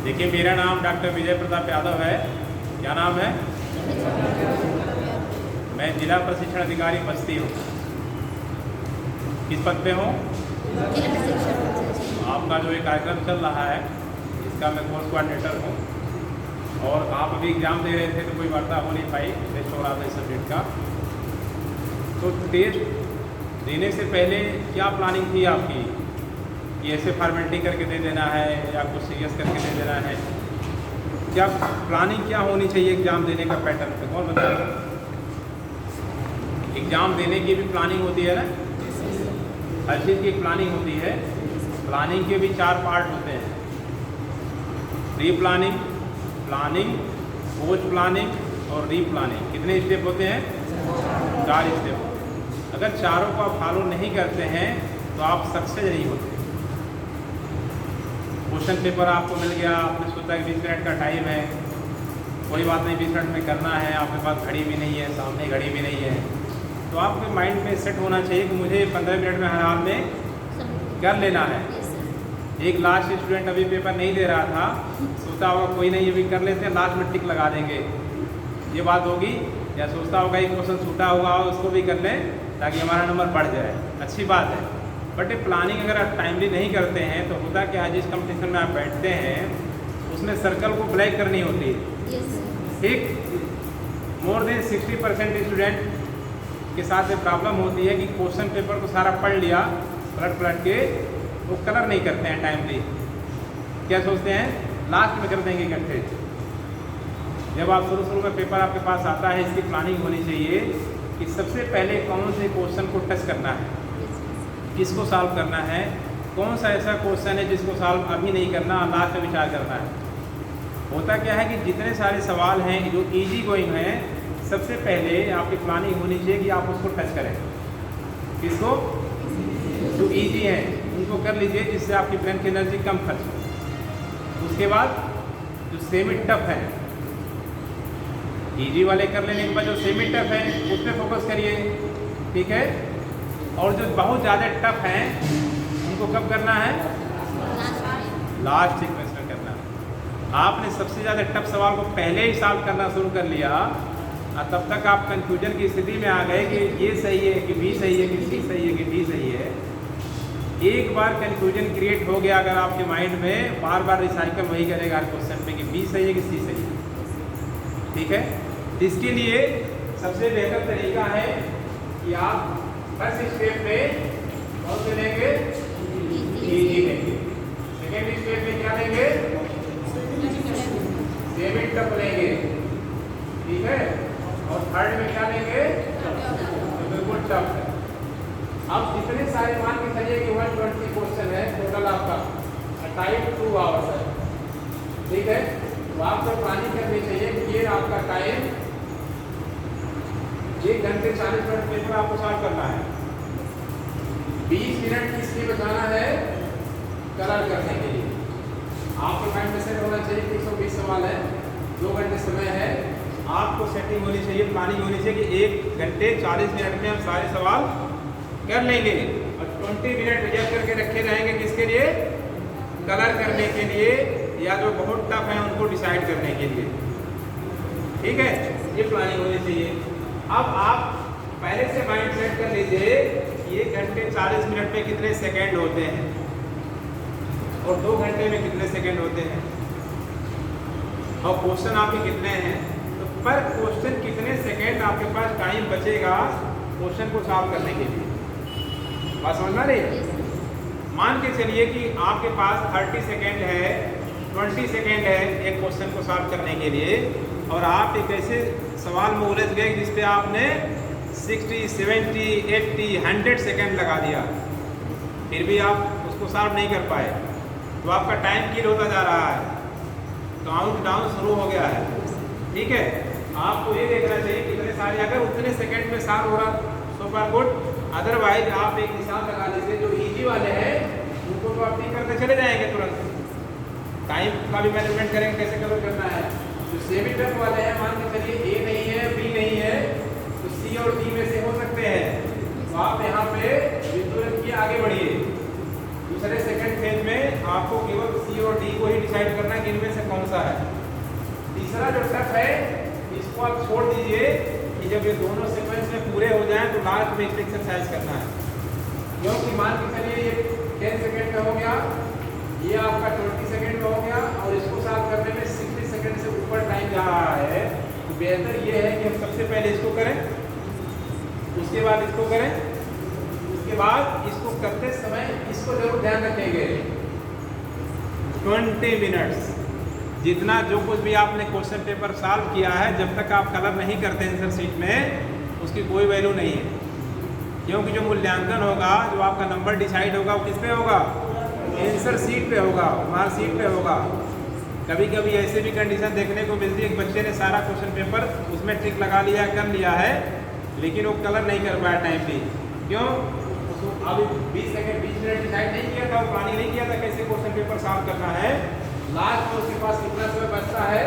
देखिए, मेरा नाम डॉक्टर विजय प्रताप यादव है। क्या नाम है? मैं जिला प्रशिक्षण अधिकारी बस्ती हूँ। किस पद पे हूँ? आपका जो ये कार्यक्रम चल रहा है इसका मैं कोर्स कोऑर्डिनेटर हूँ। और आप अभी एग्ज़ाम दे रहे थे तो कोई वार्ता हो नहीं पाई, टेस्ट हो रहा था इस सब्जेक्ट का। तो टेस्ट देने से पहले क्या प्लानिंग थी आपकी कि ऐसे फॉर्मेलिटी करके दे देना है या कुछ सीरियस करके दे देना है? क्या प्लानिंग क्या होनी चाहिए एग्ज़ाम देने का पैटर्न पे कौन बताएगा? एग्ज़ाम देने की भी प्लानिंग होती है ना, हर चीज़ की एक प्लानिंग होती है। प्लानिंग के भी 4 पार्ट होते हैं, pre planning, planning, post planning और री प्लानिंग। कितने स्टेप होते हैं? 4 स्टेप। अगर चारों को आप फॉलो नहीं करते हैं तो आप सक्सेस नहीं होते। क्वेश्चन पेपर आपको मिल गया, आपने सोचा कि 20 मिनट का टाइम है, कोई बात नहीं 20 मिनट में करना है, आपके पास घड़ी भी नहीं है, सामने घड़ी भी नहीं है, तो आपके माइंड में सेट होना चाहिए कि मुझे 15 मिनट में हर हाल में कर लेना है। एक लास्ट स्टूडेंट अभी पेपर नहीं दे रहा था, सोचा होगा कोई नहीं अभी कर लेते हैं, लास्ट में टिक लगा देंगे, ये बात होगी। या सोचता होगा एक क्वेश्चन छूटा हुआ हो उसको भी कर लें ताकि हमारा नंबर बढ़ जाए, अच्छी बात है। बट ये प्लानिंग अगर आप टाइमली नहीं करते हैं तो होता क्या है, जिस कंपटीशन में आप बैठते हैं उसमें सर्कल को ब्लैक करनी होती है। ठीक, मोर देन 60% स्टूडेंट के साथ ये प्रॉब्लम होती है कि क्वेश्चन पेपर को सारा पढ़ लिया पलट के, वो कलर नहीं करते हैं टाइमली। क्या सोचते हैं लास्ट में कर देंगे इकट्ठे। जब आप शुरू में पेपर आपके पास आता है, इसकी प्लानिंग होनी चाहिए कि सबसे पहले कौन से क्वेश्चन को टच करना है, किसको सॉल्व करना है, कौन सा ऐसा क्वेश्चन है जिसको सॉल्व अभी नहीं करना, लास्ट में विचार करना है। होता क्या है कि जितने सारे सवाल हैं जो इजी गोइंग हैं, सबसे पहले आपकी प्लानिंग होनी चाहिए कि आप उसको टच करें। किसको? जो इजी हैं उनको कर लीजिए, जिससे आपकी ब्रेन की एनर्जी कम खर्च हो। उसके बाद जो सेमी टफ है, इजी वाले कर लेने के बाद जो सेमी टफ है उस पर फोकस करिए, ठीक है। और जो बहुत ज़्यादा टफ हैं उनको कब करना है? लास्ट सीक्वेंस में करना है। आपने सबसे ज़्यादा टफ सवाल को पहले ही सॉल्व करना शुरू कर लिया और तब तक आप कंफ्यूजन की स्थिति में आ गए कि ये सही है कि बी सही है कि सी सही है कि डी सही है। एक बार कंफ्यूजन क्रिएट हो गया अगर आपके माइंड में, बार बार रिसाइकल वही करेगा हर क्वेश्चन में कि बी सही है कि सी सही है, ठीक है। इसके लिए सबसे बेहतर तरीका है कि आप फर्स्ट स्टेप में कौन से लेंगे? इजी लेंगे। सेकेंड स्टेप में क्या लेंगे? सेमी टफ लेंगे, ठीक है। और थर्ड में क्या लेंगे? तो बिल्कुल टफ है। अब जितने सारे मान के चलिए कि 120 क्वेश्चन है टोटल आपका, टाइम 2 आवर्स है, ठीक है। तो आपको प्लानिंग करनी चाहिए कि ये आपका टाइम 1 घंटे 40 मिनट पेपर आपको सॉल्व करना है। 20 मिनट किसलिए बचाना है? कलर करने के लिए। आपके माइंड में सेट होना चाहिए कि 120 सवाल है, 2 घंटे समय है। आपको सेटिंग होनी चाहिए, प्लानिंग होनी चाहिए कि 1 घंटे 40 मिनट में हम सारे सवाल कर लेंगे और 20 मिनट रिजर्व करके रखे रहेंगे किसके लिए? कलर करने के लिए या जो बहुत टफ है उनको डिसाइड करने के लिए, ठीक है। ये प्लानिंग होनी चाहिए। अब आप पहले से माइंड सेट कर लीजिए 1 घंटे 40 मिनट में कितने सेकंड होते हैं और 2 घंटे में कितने सेकंड होते हैं और क्वेश्चन आपके कितने हैं, तो पर क्वेश्चन कितने सेकंड आपके पास टाइम बचेगा क्वेश्चन को सॉल्व करने के लिए। बात समझना रही? मान के चलिए कि आपके पास 30 सेकेंड है, 20 सेकेंड है एक क्वेश्चन को सॉल्व करने के लिए, और आप एक ऐसे सवाल में उलझ गए जिस पे आपने 60, 70, 80, 100 सेकेंड लगा दिया, फिर भी आप उसको सॉल्व नहीं कर पाए, तो आपका टाइम किल होता जा रहा है, काउंट डाउन शुरू हो गया है, ठीक है। आपको ये देखना चाहिए कितने सारे, अगर उतने सेकेंड में सॉल्व हो रहा सो फार गुड, अदरवाइज आप एक निशान लगा लीजिए। जो इजी वाले हैं उनको तो आप ठीक करते चले जाएंगे तुरंत, टाइम का भी मैनेजमेंट करेंगे कैसे कवर करना है। जो सेमी टफ वाले हैं, मान के चलिए ए नहीं है, बी नहीं है, तो सी और डी में से हो सकते हैं, तो आप यहाँ पे तुरंत आगे बढ़िए। दूसरे सेकंड फेज में आपको केवल सी और डी को ही डिसाइड करना है कि इनमें से कौन सा है। तीसरा जो स्टेप है इसको आप छोड़ दीजिए कि जब ये दोनों सीक्वेंस में पूरे हो जाएं तो लास्ट में इसको एक्सरसाइज करना है। क्योंकि मान के चलिए ये 10 सेकंड में हो गया, ये आपका 20 सेकंड में हो गया और इसको सॉल्व करने में 60 सेकंड से ऊपर टाइम जा रहा है, तो बेहतर ये है कि हम सबसे पहले इसको करें, उसके बाद इसको करें, उसके बाद इसको करते समय इसको जरूर ध्यान रखेंगे 20 मिनट्स जितना जो कुछ भी आपने क्वेश्चन पेपर सॉल्व किया है जब तक आप कलर नहीं करते आंसर शीट में उसकी कोई वैल्यू नहीं है। क्योंकि जो मूल्यांकन होगा, जो आपका नंबर डिसाइड होगा वो किस पे होगा? आंसर शीट पे होगा, मार्क शीट पे होगा। कभी कभी ऐसे भी कंडीशन देखने को मिलती है कि बच्चे ने सारा क्वेश्चन पेपर उसमें टिक लगा लिया, कर लिया है, लेकिन वो कलर नहीं कर पाया टाइम पे। क्यों? अभी 20 सेकंड 20 मिनट डिसाइड नहीं किया था, वो प्लानिंग नहीं किया था कैसे क्वेश्चन पेपर सॉल्व करना है। लास्ट में उसके पास कितना समय बचता है?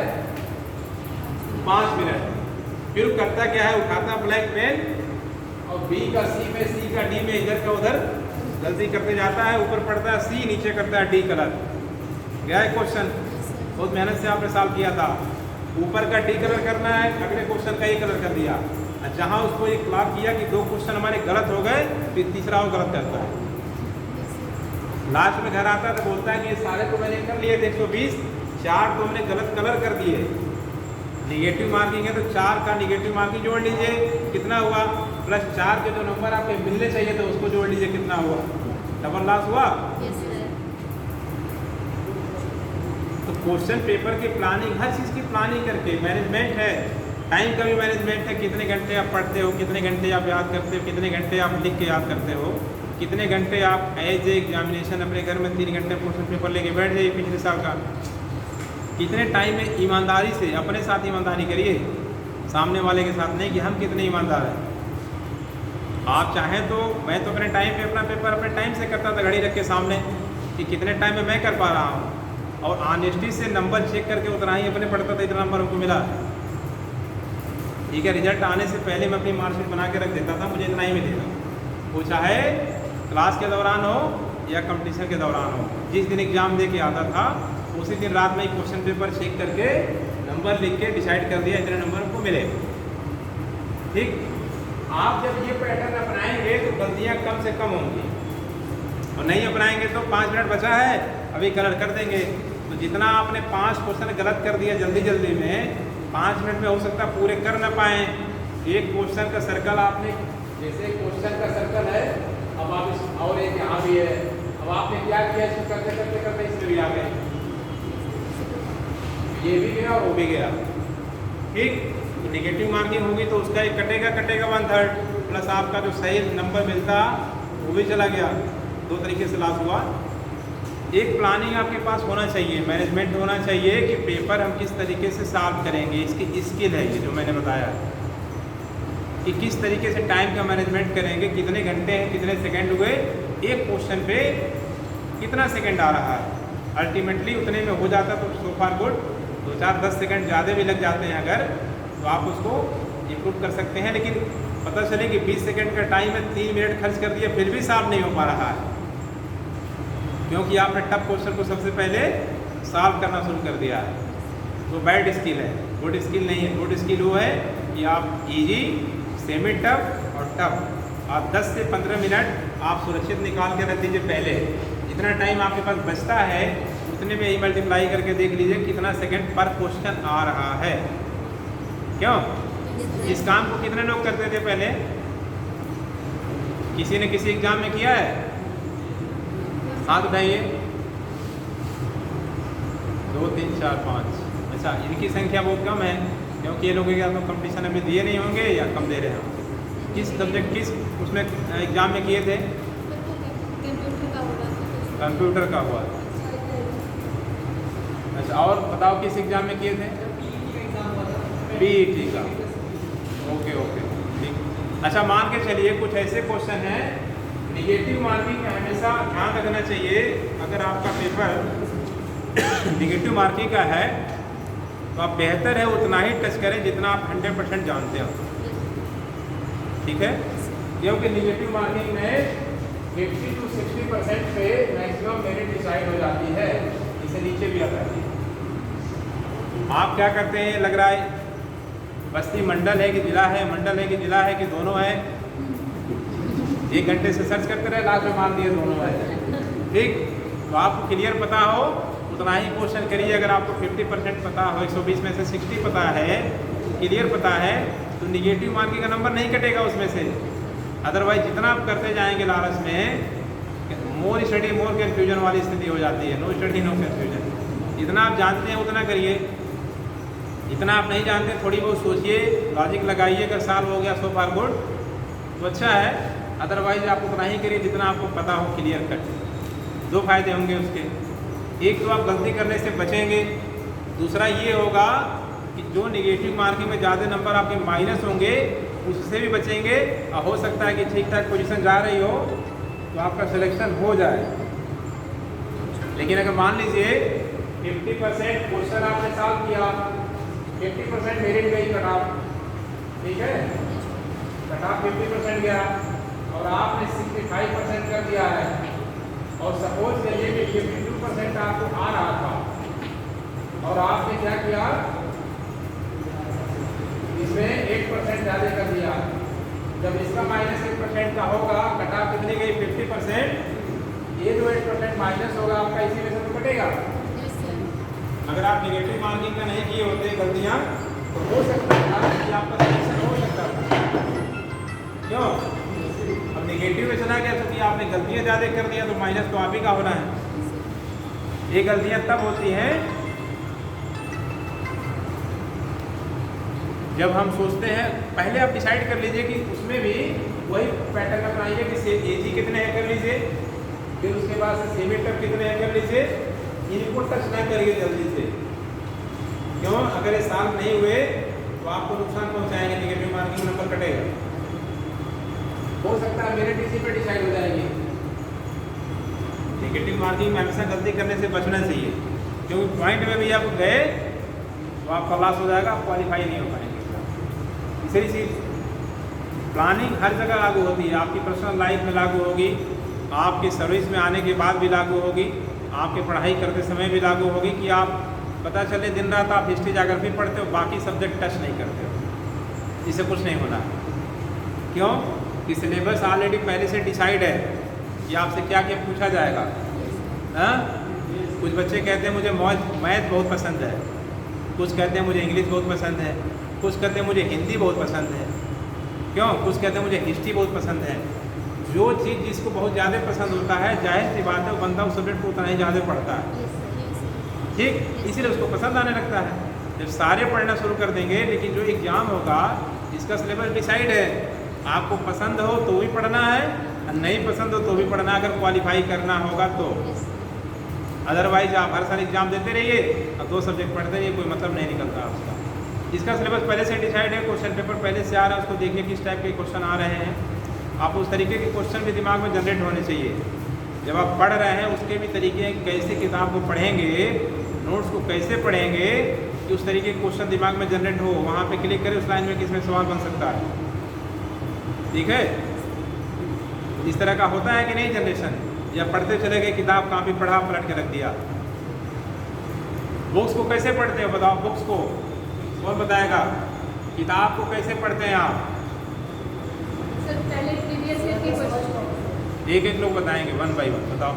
5 मिनट। फिर करता क्या है? उठाता ब्लैक पेन और बी का सी में, सी का डी में, इधर का उधर गलती करते जाता है। ऊपर पड़ता है सी, नीचे करता है डी कलर। गया है क्वेश्चन, बहुत मेहनत से आपने सॉल्व किया था। ऊपर का डी कलर करना है, अगले क्वेश्चन का ये कलर कर दिया। जहाँ उसको ये क्लॉक किया कि 2 क्वेश्चन हमारे गलत हो गए, फिर तीसरा वो गलत करता है। लास्ट में घर आता है तो बोलता है कि ये सारे तो मैंने कर लिए थे 120, 4 तो हमने गलत कलर कर दिए। निगेटिव मार्किंग है तो 4 का निगेटिव मार्किंग जोड़ लीजिए, कितना हुआ? प्लस 4 के जो नंबर आपके मिलने चाहिए थे उसको जोड़ लीजिए, कितना हुआ? डबल लॉस हुआ। तो क्वेश्चन पेपर की प्लानिंग, हर चीज़ की प्लानिंग करके, मैनेजमेंट है, टाइम का भी मैनेजमेंट है। कितने घंटे आप पढ़ते हो, कितने घंटे आप याद करते हो, कितने घंटे आप लिख के याद करते हो, कितने घंटे आप एज एग्जामिनेशन अपने घर में 3 घंटे क्वेश्चन पेपर लेके बैठ जाइए पिछले साल का। कितने टाइम में ईमानदारी से अपने साथ ईमानदारी करिए, सामने वाले के साथ नहीं कि हम कितने ईमानदार हैं। आप चाहें तो, मैं तो अपने टाइम पे अपना पेपर अपने टाइम से करता था, घड़ी रख के सामने कि कितने टाइम में मैं कर पा रहा हूँ, और ऑनेस्टी से नंबर चेक करके उतना ही अपने पढ़ता था, इतना नंबर हमको मिला। ठीक है, रिजल्ट आने से पहले मैं अपनी मार्कशीट बना के रख देता था, मुझे इतना ही मिलेगा। वो चाहे क्लास के दौरान हो या कंपटीशन के दौरान हो, जिस दिन एग्ज़ाम दे के आता था उसी दिन रात में ही क्वेश्चन पेपर चेक करके नंबर लिख के डिसाइड कर दिया इतने नंबर को मिले। ठीक, आप जब ये पैटर्न अपनाएंगे तो गलतियाँ कम से कम होंगी, और नहीं अपनाएंगे तो 5 मिनट बचा है अभी कलर कर देंगे। तो जितना आपने 5 क्वेश्चन गलत कर दिया जल्दी जल्दी में, 5 मिनट में हो सकता है पूरे कर ना पाएँ। एक क्वेश्चन का सर्कल आपने, जैसे क्वेश्चन का सर्कल है, अब आप इस, और एक यहाँ भी है, अब आपने क्या किया, इसको करते करते करते इसमें भी आ गए, ये भी गया और वो भी गया। ठीक, तो निगेटिव मार्किंग होगी तो उसका एक कटेगा 1/3 प्लस आपका जो सही नंबर मिलता वो भी चला गया। 2 तरीके से लॉस हुआ। एक प्लानिंग आपके पास होना चाहिए, मैनेजमेंट होना चाहिए कि पेपर हम किस तरीके से सॉल्व करेंगे। इसकी स्किल है ये जो मैंने बताया कि किस तरीके से टाइम का मैनेजमेंट करेंगे, कितने घंटे हैं, कितने सेकंड हुए, एक क्वेश्चन पे कितना सेकंड आ रहा है। अल्टीमेटली उतने में हो जाता तो सो फार गुड। 2-4-10 सेकंड ज़्यादा भी लग जाते हैं अगर, तो आप उसको इम्प्रूव कर सकते हैं। लेकिन पता चले कि 20 सेकंड का टाइम में 3 मिनट खर्च कर दिया फिर भी सॉल्व नहीं हो पा रहा है, क्योंकि आपने टफ क्वेश्चन को सबसे पहले सॉल्व करना शुरू कर दिया है। तो बैड स्किल है, गुड स्किल नहीं है। गुड स्किल वो है कि आप ईजी, सेमी टफ और टफ, आप 10 से 15 मिनट आप सुरक्षित निकाल के रख दीजिए पहले। जितना टाइम आपके पास बचता है उतने में ही मल्टीप्लाई करके देख लीजिए कितना सेकंड पर क्वेश्चन आ रहा है। क्यों? इस काम को कितने लोग करते थे पहले? किसी ने किसी एग्जाम में किया है? हाथ उठाइए। 2 3 4 5। अच्छा, इनकी संख्या बहुत कम है क्योंकि ये लोग या तो कंपटीशन अभी दिए नहीं होंगे या कम दे रहे हैं। किस सब्जेक्ट, किस उसमें एग्जाम में किए थे? कंप्यूटर का हुआ। अच्छा, और बताओ किस एग्जाम में किए थे? पीईटी का। ओके ओके, ठीक। अच्छा, मान के चलिए कुछ ऐसे क्वेश्चन हैं, निगेटिव मार्किंग में हमेशा ध्यान रखना चाहिए। अगर आपका पेपर निगेटिव मार्किंग का है तो आप बेहतर है उतना ही टच करें जितना आप 100% जानते हो। ठीक है, क्योंकि निगेटिव मार्किंग में 50 to 60% पे मैक्सिमम मेरिट डिसाइड हो जाती है। इसे नीचे भी आता है। आप क्या करते हैं, लग रहा है बस्ती मंडल है कि जिला है, मंडल है कि जिला है कि दोनों है। 1 घंटे से सर्च करते रहे, लास्ट में मान दिए दोनों है। ठीक, तो आपको क्लियर पता हो उतना ही क्वेश्चन करिए। अगर आपको 50% पता हो, 120 में से 60 पता है, क्लियर पता है, तो निगेटिव मार्किंग का नंबर नहीं कटेगा उसमें से। अदरवाइज जितना आप करते जाएंगे लालच में, मोर स्टडी मोर कन्फ्यूजन वाली स्थिति हो जाती है। No study no confusion. जितना आप जानते हैं उतना करिए, जितना आप नहीं जानते थोड़ी बहुत सोचिए, लॉजिक लगाइए। अगर साल हो गया सो फार गुड तो अच्छा है, अदरवाइज आप उतना ही करिए जितना आपको पता हो क्लियर कट। 2 फायदे होंगे उसके। एक तो आप गलती करने से बचेंगे, दूसरा ये होगा कि जो निगेटिव मार्किंग में ज़्यादा नंबर आपके माइनस होंगे उससे भी बचेंगे। और हो सकता है कि ठीक ठाक पोजीशन जा रही हो तो आपका सिलेक्शन हो जाए। लेकिन अगर मान लीजिए 50% क्वेश्चन आपने सॉल्व किया, 50% मेरिट गई कट ऑफ, ठीक है, कट ऑफ 50% गया और आपने 65% कर दिया है। और सपोज करिए कि 52% आपको आ रहा था और आपने क्या किया, इसमें 1% ज़्यादा कर दिया। जब इसका -1% का होगा, कट ऑफ कितनी गई 50%, ये जो 8% माइनस होगा आपका इसी में से तो कटेगा। अगर आप निगेटिव मार्किंग का नहीं किए होते गलतियाँ तो हो सकता था कि आपका सिलेक्शन हो सकता था। क्यों? अब निगेटिव में चला गया क्योंकि आपने गलतियाँ ज़्यादा कर दिया तो माइनस तो आप ही का होना है। ये गलतियाँ तब होती हैं जब हम सोचते हैं, पहले आप डिसाइड कर लीजिए कि उसमें भी वही पैटर्न अपनाइए कि एजी कितने हैं कर लीजिए, फिर उसके बाद से सेमीटर कितने हैं कर लीजिए। इनको टच ना करिए जल्दी से। क्यों? अगर ये सॉल्व नहीं हुए तो आपको नुकसान पहुंचाएंगे, निगेटिव मार्किंग नंबर कटेगा। हो सकता है मेरिट इसी पे डिसाइड हो जाएगी। निगेटिव मार्किंग में हमेशा गलती करने से बचना चाहिए, क्योंकि पॉइंट में भी आप गए तो आपका लॉस हो जाएगा, आप क्वालिफाई नहीं हो पाएंगे। तीसरी चीज़, प्लानिंग हर जगह लागू होती है। आपकी पर्सनल लाइफ में लागू होगी, आपकी सर्विस में आने के बाद भी लागू होगी, आपके पढ़ाई करते समय भी लागू होगी कि आप पता चले दिन रात आप हिस्ट्री ज्योग्राफी पढ़ते हो, बाकी सब्जेक्ट टच नहीं करते हो। इससे कुछ नहीं होना। क्यों? कि सिलेबस ऑलरेडी पहले से डिसाइड है कि आपसे क्या क्या पूछा जाएगा। हाँ, कुछ बच्चे कहते हैं मुझे मैथ बहुत पसंद है, कुछ कहते हैं मुझे इंग्लिश बहुत पसंद है, कुछ कहते हैं मुझे हिंदी बहुत पसंद है। क्यों? कुछ कहते हैं मुझे हिस्ट्री बहुत पसंद है। जो चीज़ जिसको बहुत ज़्यादा पसंद होता है, जाहिर सी बात है वो बंदा उस सब्जेक्ट को उतना ही ज़्यादा पढ़ता है। ठीक, इसीलिए उसको पसंद आने लगता है। जब सारे पढ़ना शुरू कर देंगे, लेकिन जो एग्ज़ाम होगा इसका सिलेबस डिसाइड है, आपको पसंद हो तो भी पढ़ना है, नहीं पसंद हो तो भी पढ़ना, अगर क्वालिफाई करना होगा तो। अदरवाइज आप हर साल एग्जाम देते रहिए और 2 सब्जेक्ट पढ़ते रहिए, कोई मतलब नहीं निकलता उसका। जिसका सिलेबस पहले से डिसाइड है, क्वेश्चन पेपर पहले से आ रहा है, उसको देखिए किस टाइप के क्वेश्चन आ रहे हैं। आप उस तरीके के क्वेश्चन भी दिमाग में जनरेट होने चाहिए। जब आप पढ़ रहे हैं उसके भी तरीके हैं, कैसे किताब को पढ़ेंगे, नोट्स को कैसे पढ़ेंगे कि उस तरीके के क्वेश्चन दिमाग में जनरेट हो। वहाँ पे क्लिक करें उस लाइन में किसमें सवाल बन सकता है। ठीक है, इस तरह का होता है कि नहीं जनरेशन, या पढ़ते चले गए, किताब काफ़ी पढ़ा पलट के रख दिया। बुक्स को कैसे पढ़ते हो बताओ? बुक्स को कौन बताएगा? किताब को कैसे पढ़ते हैं आप? सर पहले प्रीवियस ईयर के क्वेश्चन एक एक लोग बताएंगे, 1 बाय 1 बताओ।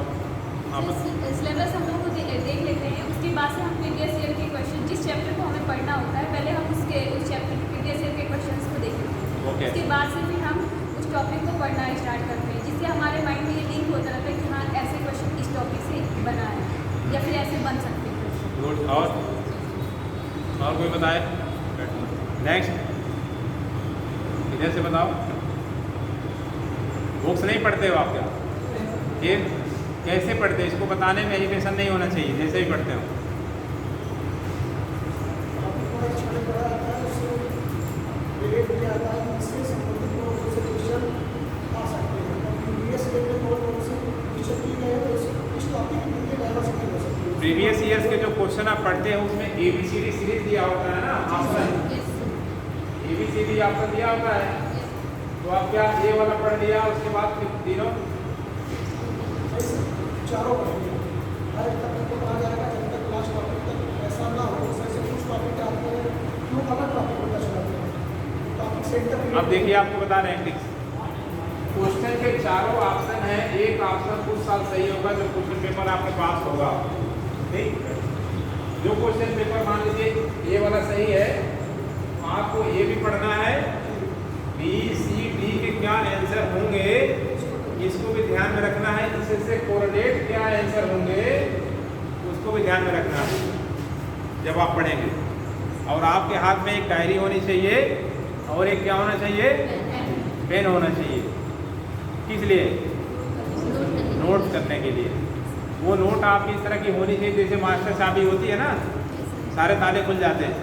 सिलेबस हम लोग को देख लेते हैं, उसके बाद से हम प्रीवियस ईयर के क्वेश्चन, जिस चैप्टर को हमें पढ़ना होता है, पहले हम उस चैप्टर प्रीवियस ईयर के क्वेश्चंस को देख लेते हैं। ओके। उसके बाद से फिर हम उस टॉपिक को पढ़ना स्टार्ट करते हैं, जिससे हमारे माइंड में ये लिंक होता रहता है कि हाँ ऐसे क्वेश्चन इस टॉपिक से बना है या फिर ऐसे बन सकते हैं क्वेश्चन। गुड। और कोई बताए? नेक्स्ट, इधर से बताओ। बुक्स नहीं पढ़ते हो आप क्या? फिर कैसे पढ़ते हो? इसको बताने में एजुकेशन नहीं होना चाहिए, जैसे ही पढ़ते हो। प्रीवियस ईयर्स के जो क्वेश्चन आप पढ़ते हैं उसमें ABCD सीरीज दिया होता है ना, ऑप्शन ABCD ऑप्शन दिया होता है। तो आप क्या ए वाला पढ़ लिया, उसके बाद फिर तीनों चारों पढ़ेंगे, हर एक तक को पढ़ा जाएगा जब तक लास्ट टॉपिक तक ऐसा ना हो। जैसे कुछ टॉपिक आते हैं क्यों अलग टॉपिक होता चलाते हैं, टॉपिक सेंटर। अब देखिए आपको बता रहे हैं टिक्स। क्वेश्चन के चारों ऑप्शन हैं, एक ऑप्शन कुछ साल सही होगा जो क्वेश्चन पेपर आपके पास होगा। ठीक, जो क्वेश्चन पेपर मान लीजिए ये वाला सही है, आपको ये भी पढ़ना है, बी सी डी के क्या आंसर होंगे इसको भी ध्यान में रखना है, इससे कोरिलेट क्या आंसर होंगे उसको भी ध्यान में रखना है जब आप पढ़ेंगे। और आपके हाथ में एक डायरी होनी चाहिए और एक क्या होना चाहिए, पेन होना चाहिए। किस लिए? नोट करने के लिए। वो नोट आपकी इस तरह की होनी चाहिए जैसे मास्टर चाबी होती है ना, सारे ताले खुल जाते हैं,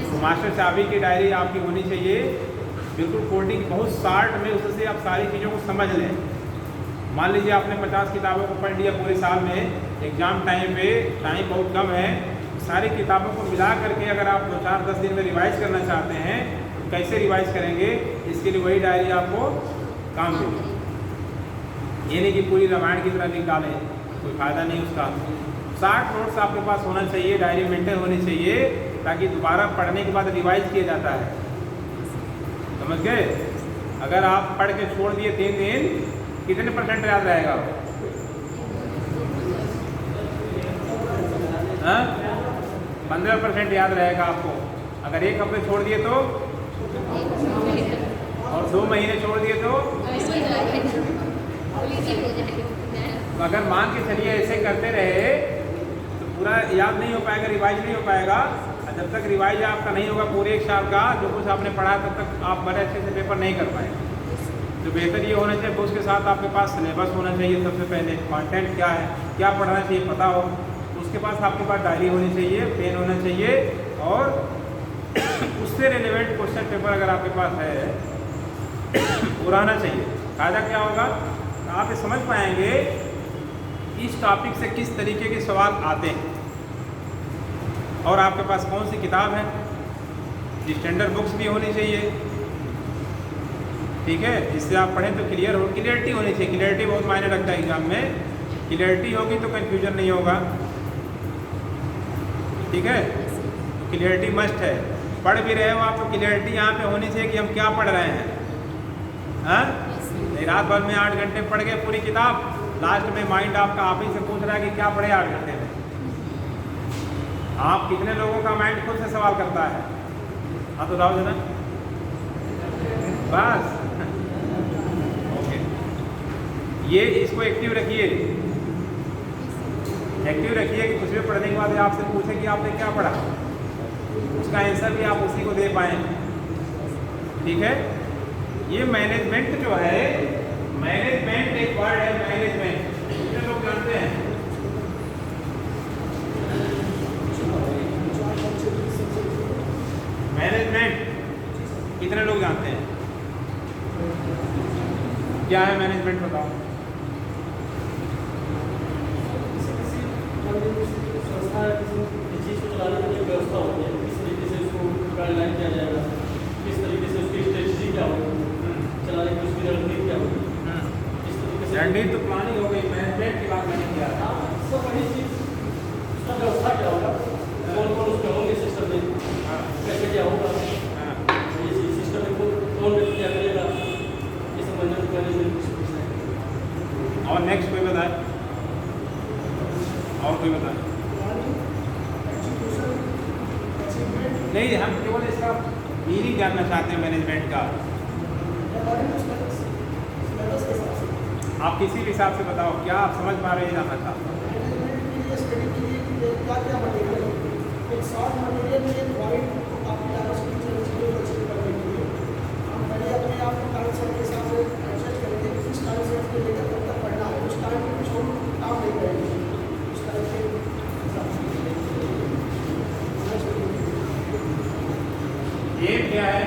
तो मास्टर चाबी की डायरी आपकी होनी चाहिए, बिल्कुल कोडिंग बहुत शार्ट में, उससे आप सारी चीज़ों को समझ लें। मान लीजिए आपने 50 किताबों को पढ़ लिया पूरे साल में, एग्ज़ाम टाइम पे टाइम बहुत कम है, सारी किताबों को मिला करके अगर आप 2-4-10 दिन में रिवाइज करना चाहते हैं तो कैसे रिवाइज करेंगे, इसके लिए वही डायरी आपको काम देगी। ये नहीं कि पूरी रामायण की तरह निकालें, कोई फ़ायदा नहीं उसका। 60 नोट्स आपके पास होना चाहिए, डायरी मेंटेन होनी चाहिए, ताकि दोबारा पढ़ने के बाद रिवाइज किया जाता है। समझ गए? अगर आप पढ़ के छोड़ दिए 3 दिन, कितने % याद रहेगा? 15% याद रहेगा आपको। अगर 1 हफ्ते छोड़ दिए तो, और 2 महीने छोड़ दिए तो अगर मान के चलिए ऐसे करते रहे तो पूरा याद नहीं हो पाएगा, रिवाइज नहीं हो पाएगा। जब तक रिवाइज आपका नहीं होगा पूरे 1 साल का जो कुछ आपने पढ़ा, तब तक आप बड़े अच्छे से पेपर नहीं कर पाएंगे। तो बेहतर ये होना चाहिए, उसके साथ आपके पास सिलेबस होना चाहिए। सबसे पहले कंटेंट क्या है, क्या पढ़ना चाहिए पता हो। उसके पास आपके पास डायरी होनी चाहिए, पेन होना चाहिए, और उससे रिलेवेंट क्वेश्चन पेपर अगर आपके पास है वो रहना चाहिए। फायदा क्या होगा, आप ये समझ पाएंगे इस टॉपिक से किस तरीके के सवाल आते हैं, और आपके पास कौन सी किताब है। स्टैंडर्ड बुक्स भी होनी चाहिए, ठीक है, जिससे आप पढ़ें तो क्लियर हो। क्लियरिटी होनी चाहिए, क्लियरिटी बहुत मायने रखता है एग्जाम में। क्लियरिटी होगी तो कन्फ्यूजन नहीं होगा, ठीक है। तो क्लियरिटी मस्ट है। पढ़ भी रहे हो आप तो क्लियरिटी यहाँ पे होनी चाहिए कि हम क्या पढ़ रहे हैं। हाँ, रात भर में 8 घंटे पढ़ गए पूरी किताब, लास्ट में माइंड आपका आप ही से पूछ रहा है कि क्या पढ़े 8 घंटे में। आप कितने लोगों का माइंड खुद से सवाल करता है? हाँ तो राव जना बस ओके। ये इसको एक्टिव रखिए, एक्टिव रखिए कि कुछ भी पढ़ने के बाद आपसे पूछे कि आपने क्या पढ़ा, उसका आंसर भी आप उसी को दे पाएँ, ठीक है। ये मैनेजमेंट जो है, मैनेजमेंट एक वर्ड है, मैनेजमेंट कितने लोग जानते हैं? मैनेजमेंट कितने लोग जानते हैं? क्या है मैनेजमेंट, बताओ। संस्था चीज़ को चलाने के लिए व्यवस्था होती है, किस तरीके से उसको गाइडलाइन किया जाएगा, किस तरीके से उसकी स्ट्रेटजी क्या होगी, चलाने की उसकी रणनीति क्या होगी, किस तरीके से रणनीति तो प्लानिंग हो गई, मैनेजमेंट की बात नहीं किया। सब बड़ी चीज़ उसका व्यवस्था क्या होगा, कौन कौन उसके होंगे सिस्टम में, कैसे क्या होगा, ये सिस्टम में कौन व्यक्ति क्या करेगा, ये सब मैनेजमेंट। और नेक्स्ट कोई बताए, और कोई बताए? नहीं, हम केवल इसका मीनिंग जानना चाहते हैं मैनेजमेंट का। आप किसी भी हिसाब से बताओ, क्या आप समझ पा रहे हैं, जानना चाहते हैं। एम क्या है,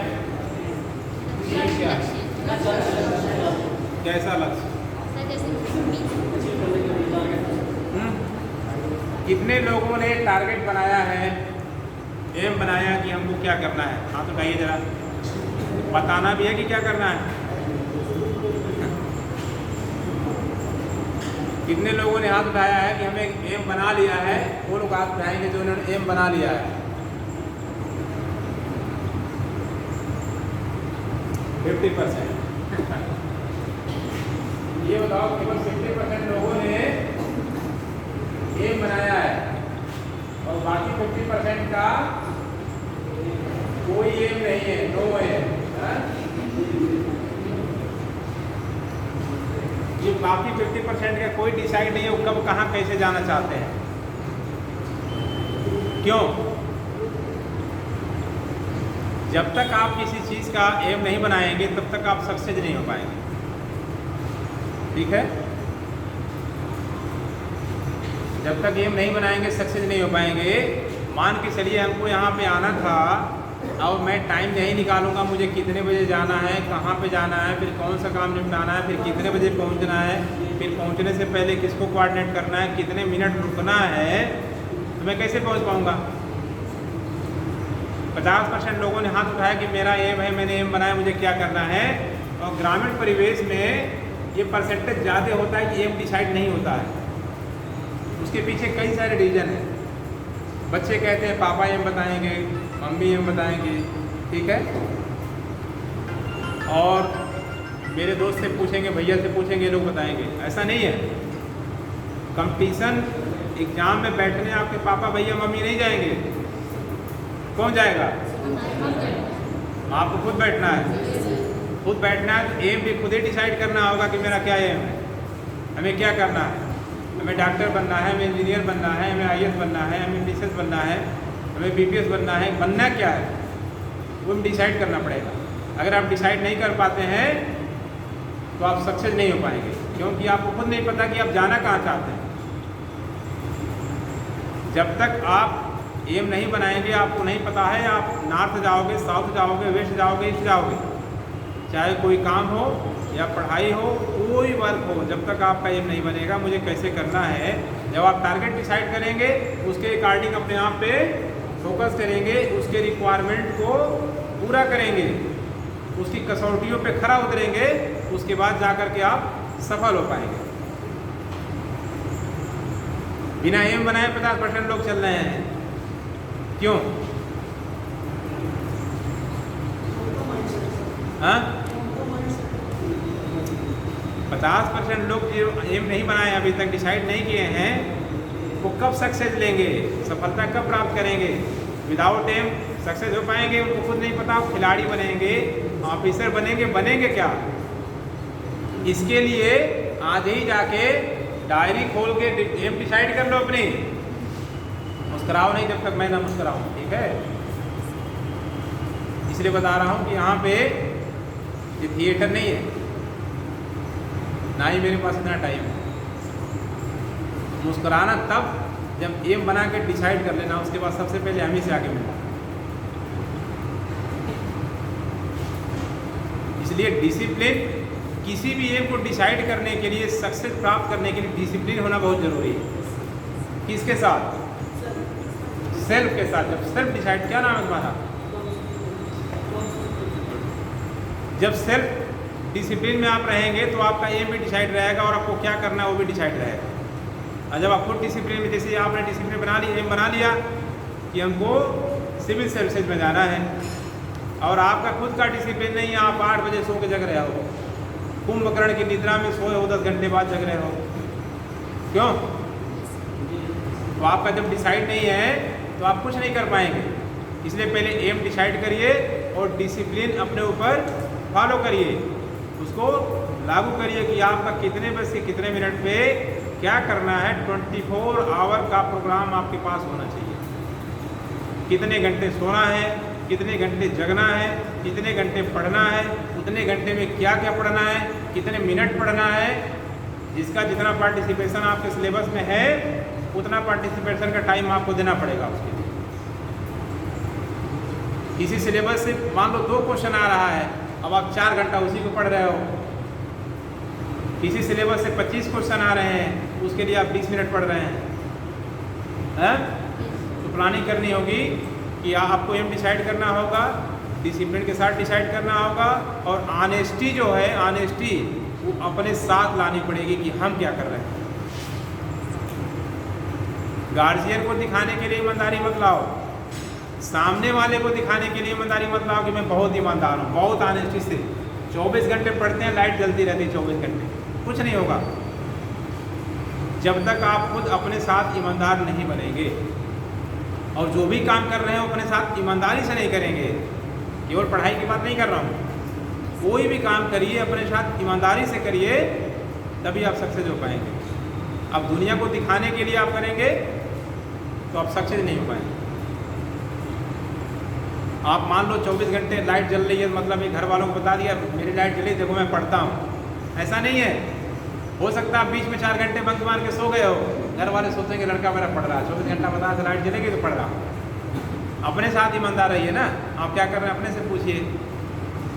एम क्या है, कैसा लक्ष्य, कितने लोगों ने टारगेट बनाया है, एम बनाया कि हमको क्या करना है? हाँ तो कहिए जरा, बताना भी है कि क्या करना है। कितने लोगों ने हाथ उठाया है कि हमें एम बना लिया है? वो लोग हाथ उठाएंगे जो उन्होंने एम बना लिया है। 50%। ये बताओ केवल 50% लोगों ने एम बनाया है और बाकी 50% का कोई एम नहीं है, नो एम। ये बाकी 50% का कोई डिसाइड नहीं है वो कब कहाँ कैसे जाना चाहते हैं। क्यों? जब तक आप किसी चीज़ का एम नहीं बनाएंगे तब तक आप सक्सेस नहीं हो पाएंगे। ठीक है? जब तक एम नहीं बनाएंगे सक्सेस नहीं हो पाएंगे। मान के चलिए हमको यहाँ पे आना था और मैं टाइम नहीं निकालूंगा, मुझे कितने बजे जाना है, कहाँ पे जाना है, फिर कौन सा काम निपटाना है, फिर कितने बजे पहुँचना है, फिर पहुँचने से पहले किसको कोऑर्डिनेट करना है, कितने मिनट रुकना है, तो मैं कैसे पहुँच पाऊँगा? 50% लोगों ने हाथ उठाया कि मेरा एम है, मैंने एम बनाया, मुझे क्या करना है। और ग्रामीण परिवेश में ये परसेंटेज ज़्यादा होता है कि एम डिसाइड नहीं होता है। उसके पीछे कई सारे रीज़न हैं। बच्चे कहते हैं पापा एम बताएंगे, मम्मी एम बताएंगे, ठीक है, और मेरे दोस्त से पूछेंगे, भैया से पूछेंगे, लोग बताएंगे। ऐसा नहीं है। कंपटीशन एग्जाम में बैठने आपके पापा भैया मम्मी नहीं जाएंगे। कौन जाएगा? आपको खुद बैठना है। खुद बैठना है तो एम भी खुद ही डिसाइड करना होगा कि मेरा क्या एम है, हमें क्या करना है। हमें डॉक्टर बनना है, हमें इंजीनियर बनना है, हमें IAS बनना है, हमें BCS बनना है, हमें BPS बनना है। बनना क्या है वो हम डिसाइड करना पड़ेगा। अगर आप डिसाइड नहीं कर पाते हैं तो आप सक्सेस नहीं हो पाएंगे, क्योंकि आपको खुद नहीं पता कि आप जाना कहाँ चाहते हैं। जब तक आप एम नहीं बनाएंगे, आपको नहीं पता है आप नॉर्थ जाओगे, साउथ जाओगे, वेस्ट जाओगे, ईस्ट जाओगे, चाहे कोई काम हो या पढ़ाई हो, कोई वर्क हो, जब तक आपका एम नहीं बनेगा मुझे कैसे करना है। जब आप टारगेट डिसाइड करेंगे उसके अकॉर्डिंग अपने आप पे फोकस करेंगे, उसके रिक्वायरमेंट को पूरा करेंगे, उसकी कसौटियों पे खरा उतरेंगे, उसके बाद जाकर के आप सफल हो पाएंगे। बिना एम बनाए 50% लोग चल रहे हैं। क्यों? हाँ, 50% लोग जो एम नहीं बनाए, अभी तक डिसाइड नहीं किए हैं, वो कब सक्सेस लेंगे, सफलता कब प्राप्त करेंगे? विदाउट एम सक्सेस हो पाएंगे? उनको खुद नहीं पता। वो खिलाड़ी बनेंगे, ऑफिसर बनेंगे, बनेंगे क्या? इसके लिए आज ही जाके डायरी खोल के एम डिसाइड कर लो अपनी। मुस्कुराओ नहीं जब तक मैं ना मुस्कुराऊँ, ठीक है? इसलिए बता रहा हूँ कि यहाँ पे ये थिएटर नहीं है, ना ही मेरे पास इतना टाइम है। मुस्कुराना तब जब एम बना के डिसाइड कर लेना, उसके बाद सबसे पहले हम ही से आगे मिलना। इसलिए डिसिप्लिन, किसी भी एम को डिसाइड करने के लिए, सक्सेस प्राप्त करने के लिए डिसिप्लिन होना बहुत ज़रूरी है। किसके साथ? सेल्फ के साथ। जब सेल्फ डिसाइड, क्या नाम है तुम्हारा? जब सेल्फ डिसिप्लिन में आप रहेंगे तो आपका एम भी डिसाइड रहेगा और आपको क्या करना है वो भी डिसाइड रहेगा। और जब आप खुद डिसिप्लिन में, जैसे आपने डिसिप्लिन बना लिया, एम बना लिया कि हमको सिविल सर्विसेज में जाना है, और आपका खुद का डिसिप्लिन नहीं है, आप 8 बजे सो के जग रहे हो, कुंभकर्ण की निद्रा में सोए हो, 10 घंटे बाद जग रहे हो। क्यों? तो आपका जब डिसाइड नहीं है तो आप कुछ नहीं कर पाएंगे। इसलिए पहले एम डिसाइड करिए और डिसिप्लिन अपने ऊपर फॉलो करिए, उसको लागू करिए कि आपका कितने बजे से कितने मिनट पे क्या करना है। 24 आवर का प्रोग्राम आपके पास होना चाहिए। कितने घंटे सोना है, कितने घंटे जगना है, कितने घंटे पढ़ना है, उतने घंटे में क्या क्या पढ़ना है, कितने मिनट पढ़ना है। जिसका जितना पार्टिसिपेशन आपके सिलेबस में है उतना पार्टिसिपेशन का टाइम आपको देना पड़ेगा उसके लिए। किसी सिलेबस से मान लो 2 क्वेश्चन आ रहा है, अब आप 4 घंटा उसी को पढ़ रहे हो। किसी सिलेबस से 25 क्वेश्चन आ रहे हैं, उसके लिए आप 20 मिनट पढ़ रहे हैं। तो प्लानिंग करनी होगी कि आपको एम डिसाइड करना होगा, डिसिप्लिन के साथ डिसाइड करना होगा, और ऑनेस्टी जो है, ऑनेस्टी वो अपने साथ लानी पड़ेगी कि हम क्या कर रहे हैं। गार्जियन को दिखाने के लिए ईमानदारी मत लाओ, सामने वाले को दिखाने के लिए ईमानदारी मत लाओ कि मैं बहुत ईमानदार हूँ, बहुत ऑनेस्टी से 24 घंटे पढ़ते हैं, लाइट जलती रहती है 24 घंटे, कुछ नहीं होगा जब तक आप खुद अपने साथ ईमानदार नहीं बनेंगे। और जो भी काम कर रहे हैं अपने साथ ईमानदारी से नहीं करेंगे, केवल पढ़ाई की बात नहीं कर रहा हूँ, कोई भी काम करिए अपने साथ ईमानदारी से करिए, तभी आप सक्सेस हो पाएंगे। अब दुनिया को दिखाने के लिए आप करेंगे तो आप सक्सेस नहीं हो पाएंगे। आप मान लो 24 घंटे लाइट जल रही है, मतलब ये घर वालों को बता दिया मेरी लाइट जली, देखो मैं पढ़ता हूँ, ऐसा नहीं है। हो सकता है आप बीच में 4 घंटे बंक मार के सो गए हो, घर वाले सोचेंगे लड़का मेरा पढ़ रहा है, 24 घंटा बता से लाइट जलेगी तो पढ़ रहा। अपने साथ ईमानदार रहिए ना, आप क्या कर रहे हैं अपने से पूछिए।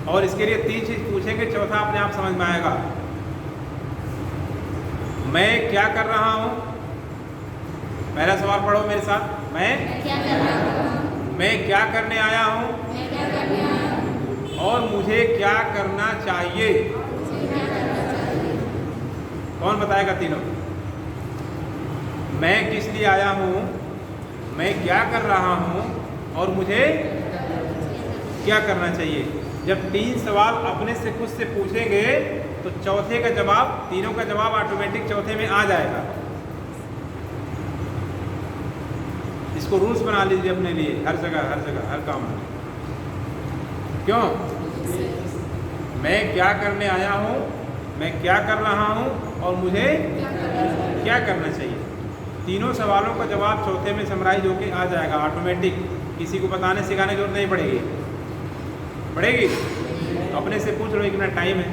और इसके लिए 3 चीज़ पूछेंगे, चौथा अपने आप समझ में आएगा। मैं क्या कर रहा हूँ, पहला सवाल पढ़ो मेरे साथ, मैं क्या कर रहा हूँ, मैं क्या करने आया हूँ, मैं क्या करने आया हूँ, और मुझे क्या करना चाहिए। मुझे क्या करना चाहिए। कौन बताएगा तीनों? मैं किस लिए आया हूँ, मैं क्या कर रहा हूँ, और मुझे क्या करना चाहिए। जब 3 सवाल अपने से खुद से पूछेंगे तो चौथे का जवाब, तीनों का जवाब ऑटोमेटिक चौथे में आ जाएगा। इसको रूल्स बना लीजिए अपने लिए, हर जगह हर काम में। क्यों? मैं क्या करने आया हूँ, मैं क्या कर रहा हूँ, और मुझे क्या करना चाहिए। तीनों सवालों का जवाब चौथे में समराइज होके आ जाएगा ऑटोमेटिक, किसी को बताने सिखाने की जरूरत नहीं पड़ेगी। अपने से पूछ लो, एक मिनट टाइम है,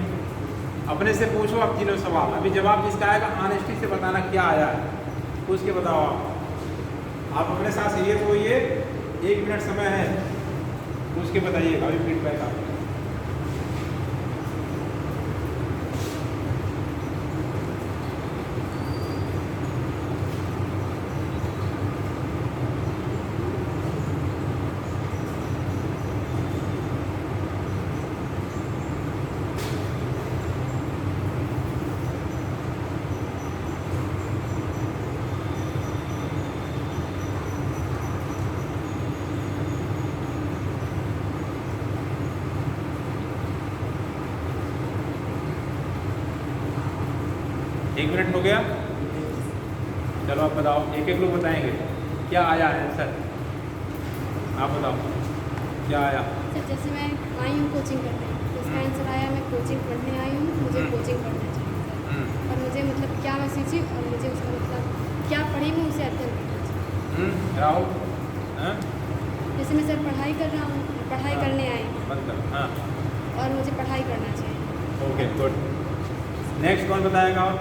अपने से पूछो आप तीनों सवाल। अभी जवाब जिसका आएगा ऑनेस्टी से बताना क्या आया है, पूछ के बताओ। आप अपने साथ सीरियस होइए, 1 मिनट समय है, पूछ के बताइएगा। अभी फीडबैक आप एक मिनट हो गया, चलो आप बताओ, एक लोग बताएंगे क्या आया है आंसर। आप बताओ क्या आया। सर जैसे मैं आई हूँ कोचिंग करने, तो इसका आंसर आया मैं कोचिंग पढ़ने आई हूँ, मुझे कोचिंग पढ़ना चाहिए सर। और मुझे मतलब क्या मैं सीखी और मुझे उसका मतलब क्या पढ़ी मैं उसे अध्ययन करना चाहिए। राहुल, जैसे मैं सर पढ़ाई कर रहा हूँ, पढ़ाई करने आई हूँ, बंद करो। हाँ, और मुझे पढ़ाई करना चाहिए। Okay good. नेक्स्ट कौन बताएगा? और